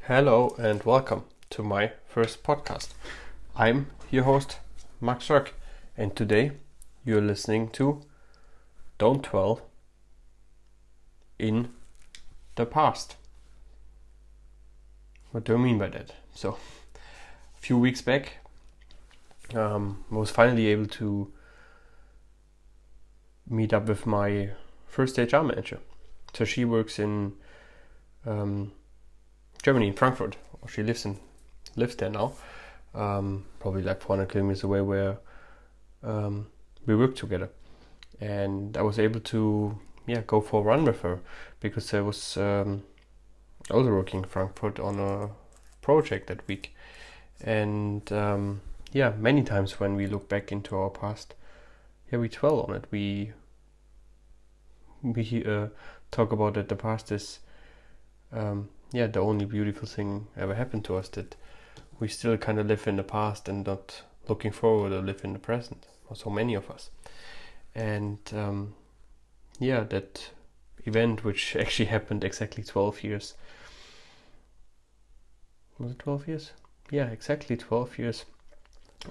Hello and welcome to my first podcast. I'm your host, Max Röck, and today you're listening to Don't Dwell in the Past. What do I mean by that? So, a few weeks back, I was finally able to meet up with my first HR manager. So she works in Germany, in Frankfurt. She lives there now, probably like 400 kilometers away where we work together. And I was able to go for a run with her because I was also working in Frankfurt on a project that week. And many times when we look back into our past, we dwell on it. We talk about that the past is the only beautiful thing ever happened to us, that we still kind of live in the past and not looking forward or live in the present, or so many of us. And that event, which actually happened exactly 12 years. Was it 12 years? Yeah, exactly 12 years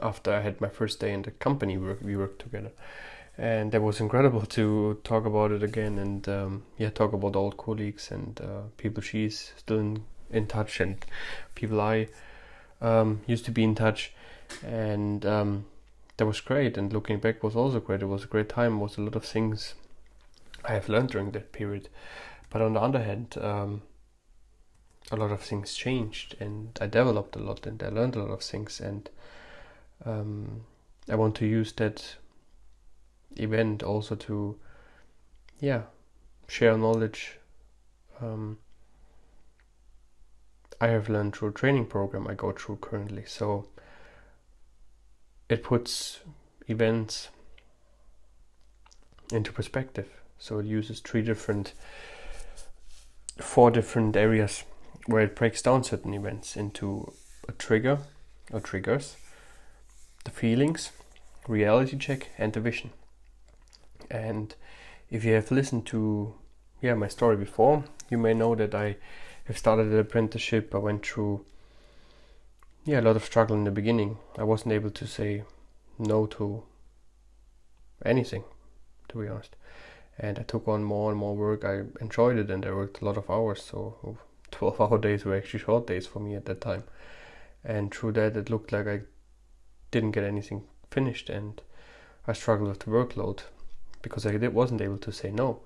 after I had my first day in the company we worked together. And that was incredible to talk about it again and talk about old colleagues and people she's still in touch and people I used to be in touch. And that was great. And looking back was also great. It was a great time. It was a lot of things I have learned during that period. But on the other hand, a lot of things changed and I developed a lot and I learned a lot of things. And I want to use that event also to share knowledge I have learned through a training program I go through currently. So it puts events into perspective. So it uses four different areas where it breaks down certain events into a trigger or triggers, the feelings, reality check, and the vision. And if you have listened to my story before, you may know that I have started an apprenticeship. I went through a lot of struggle in the beginning. I wasn't able to say no to anything, to be honest. And I took on more and more work. I enjoyed it and I worked a lot of hours. So 12-hour days were actually short days for me at that time. And through that it looked like I didn't get anything finished and I struggled with the workload because I wasn't able to say no.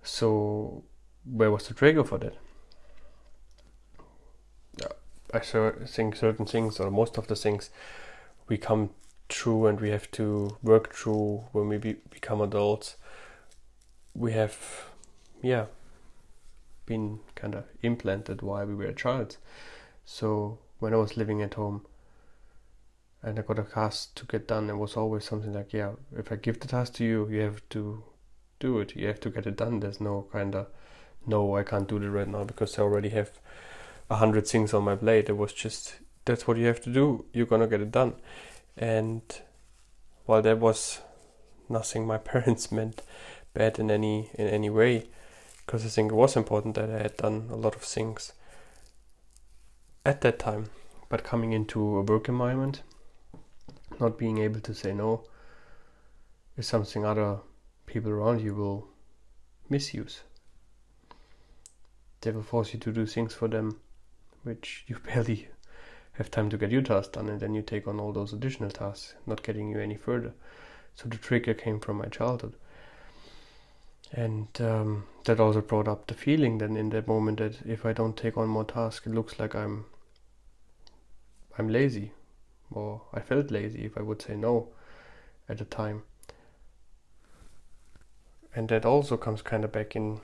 So where was the trigger for that? I think certain things, or most of the things we come through and we have to work through when we become adults, we have been kind of implanted while we were a child. So when I was living at home and I got a task to get done, it was always something like, if I give the task to you, you have to do it. You have to get it done. There's no kind of, no, I can't do that right now because I already have 100 things on my plate. It was just, that's what you have to do. You're gonna get it done. And while that was nothing my parents meant bad in any way, because I think it was important that I had done a lot of things at that time. But coming into a work environment, not being able to say no is something other people around you will misuse. They will force you to do things for them which you barely have time to get your task done, and then you take on all those additional tasks, not getting you any further. So the trigger came from my childhood. And that also brought up the feeling then in that moment that if I don't take on more tasks, it looks like I'm lazy. Or I felt lazy if I would say no at the time. And that also comes kind of back in,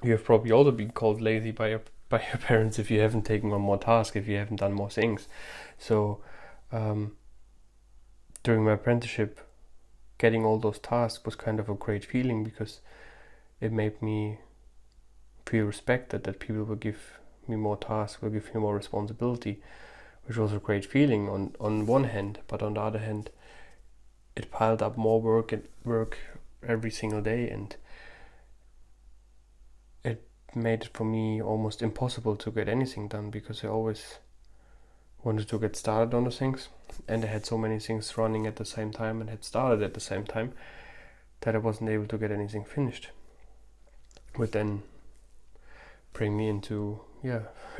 you have probably also been called lazy by your parents if you haven't taken on more tasks, if you haven't done more things. So during my apprenticeship, getting all those tasks was kind of a great feeling because it made me feel respected, that people will give me more tasks, will give me more responsibility, which was a great feeling on one hand, but on the other hand, it piled up more work every single day, and it made it for me almost impossible to get anything done, because I always wanted to get started on the things, and I had so many things running at the same time and had started at the same time that I wasn't able to get anything finished. Would then bring me into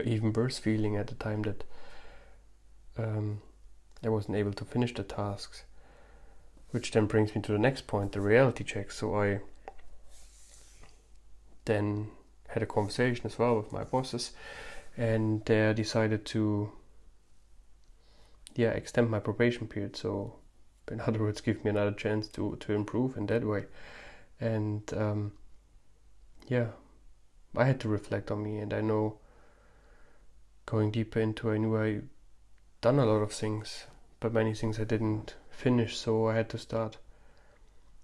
even worse feeling at the time, that I wasn't able to finish the tasks, which then brings me to the next point, the reality check. So I then had a conversation as well with my bosses, and they decided to extend my probation period. So in other words, give me another chance to improve in that way. And I had to reflect on me, and I know going deeper into, I knew I done a lot of things, but many things I didn't finish, so I had to start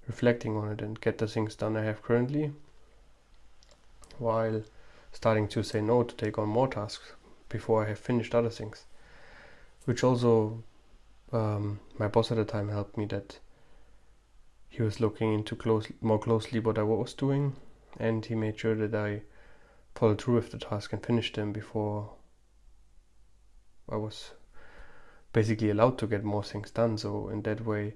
reflecting on it and get the things done I have currently, while starting to say no to take on more tasks before I have finished other things. Which also my boss at the time helped me, that he was looking into more closely what I was doing, and he made sure that I followed through with the task and finished them before I was basically allowed to get more things done. So in that way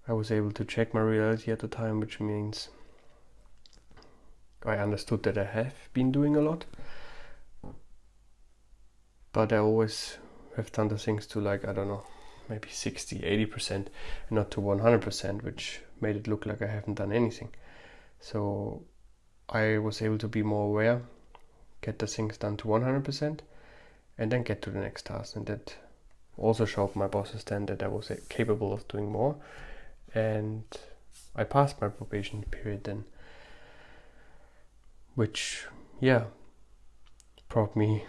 I was able to check my reality at the time, which means I understood that I have been doing a lot, but I always have done the things to, like, I don't know, maybe 60-80% and not to 100%, which made it look like I haven't done anything. So I was able to be more aware, get the things done to 100%, and then get to the next task. And that also showed my bosses then that I was capable of doing more, and I passed my probation period then, which brought me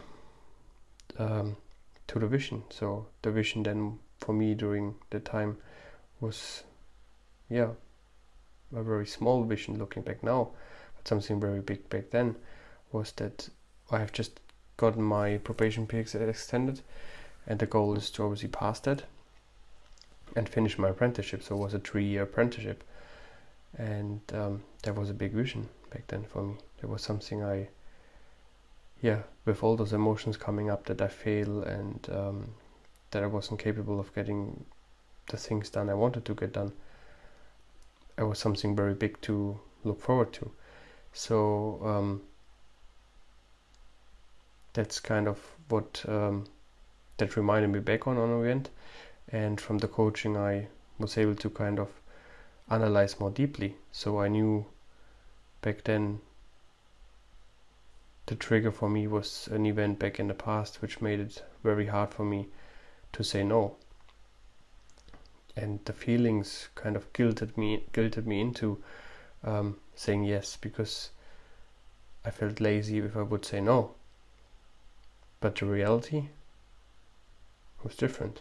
to the vision. So the vision then for me during the time was a very small vision looking back now, but something very big back then was that I have just gotten my probation period extended, and the goal is to obviously pass that and finish my apprenticeship. So it was a 3-year apprenticeship, and that was a big vision back then for me. It was something with all those emotions coming up, that I fail, and that I wasn't capable of getting the things done I wanted to get done. It was something very big to look forward to. So that's kind of what that reminded me back on Orient. And from the coaching I was able to kind of analyze more deeply. So I knew back then the trigger for me was an event back in the past, which made it very hard for me to say no. And the feelings kind of guilted me into saying yes, because I felt lazy if I would say no. But the reality was different.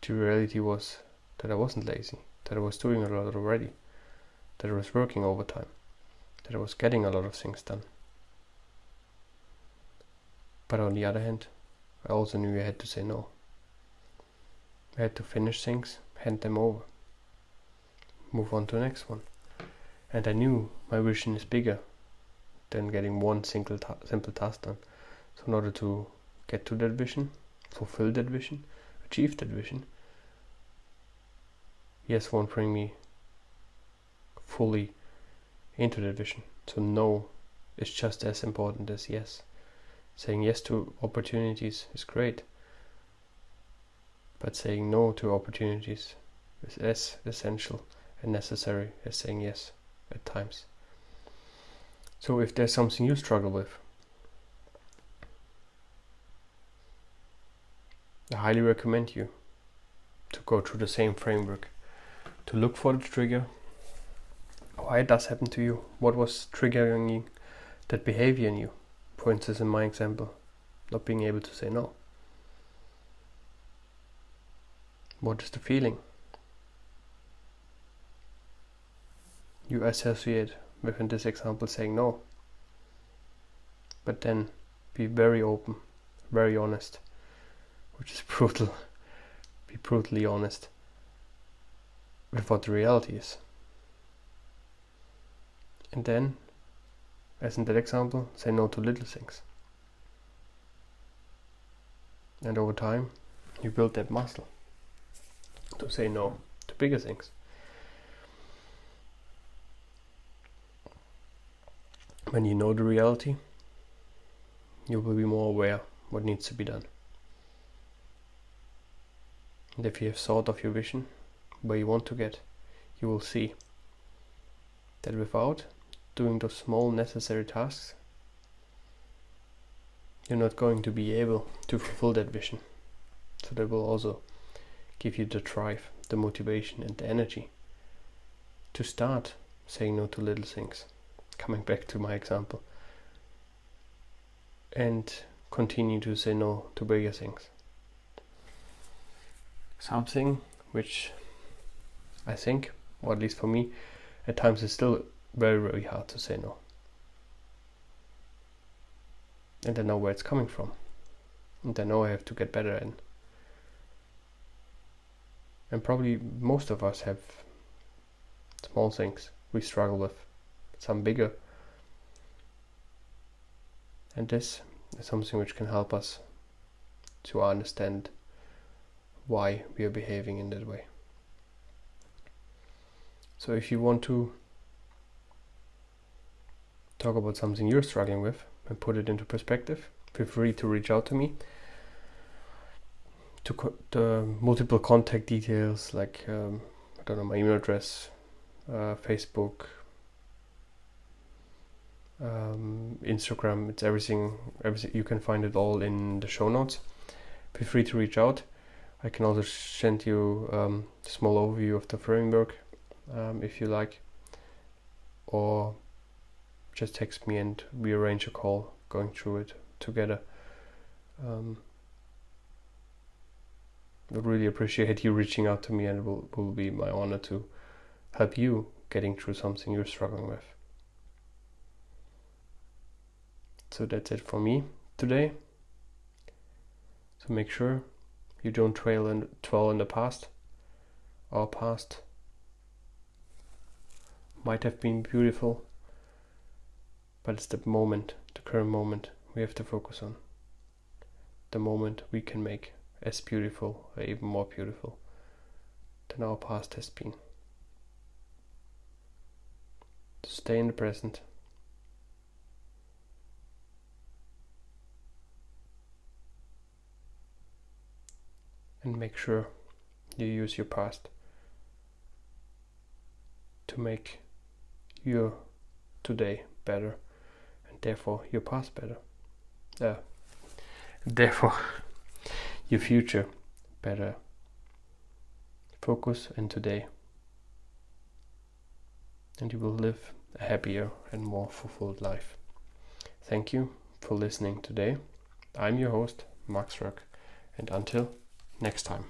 The reality was that I wasn't lazy, that I was doing a lot already, that I was working overtime, that I was getting a lot of things done. But on the other hand, I also knew I had to say no. I had to finish things, hand them over, move on to the next one. And I knew my vision is bigger than getting one simple task done. So in order to get to that vision, fulfill that vision, achieve that vision, yes won't bring me fully into that vision. So no is just as important as yes. Saying yes to opportunities is great, but saying no to opportunities is as essential and necessary as saying yes at times. So if there's something you struggle with, I highly recommend you to go through the same framework, to look for the trigger, why it does happen to you, what was triggering that behavior in you. For instance, in my example, not being able to say no. What is the feeling you associate with, in this example, saying no? But then be very open, very honest, which is brutal. Be brutally honest with what the reality is. And then as in that example, say no to little things. And over time, you build that muscle to say no to bigger things. When you know the reality, you will be more aware what needs to be done. And if you have thought of your vision, where you want to get, you will see that without doing those small necessary tasks, you're not going to be able to fulfill that vision. So that will also give you the drive, the motivation and the energy to start saying no to little things, coming back to my example, and continue to say no to bigger things. Something which I think, or at least for me, at times is still very, very hard to say no. And I know where it's coming from. And I know I have to get better in. And probably most of us have small things we struggle with, some bigger. And this is something which can help us to understand why we are behaving in that way. So if you want to talk about something you're struggling with and put it into perspective, feel free to reach out to me. To the multiple contact details, like I don't know, my email address, Facebook, Instagram, it's everything. You can find it all in the show notes. Feel free to reach out. I can also send you a small overview of the framework if you like, or just text me and we arrange a call going through it together. Would really appreciate you reaching out to me, and it will be my honor to help you getting through something you're struggling with. So that's it for me today. So make sure you don't dwell in the past. Our past might have been beautiful, but it's the moment, the current moment, we have to focus on. The moment we can make as beautiful, or even more beautiful than our past has been. To stay in the present. And make sure you use your past to make your today better, and therefore your past better. Therefore your future better. Focus on today, and you will live a happier and more fulfilled life. Thank you for listening today. I'm your host, Max Röck, and until next time.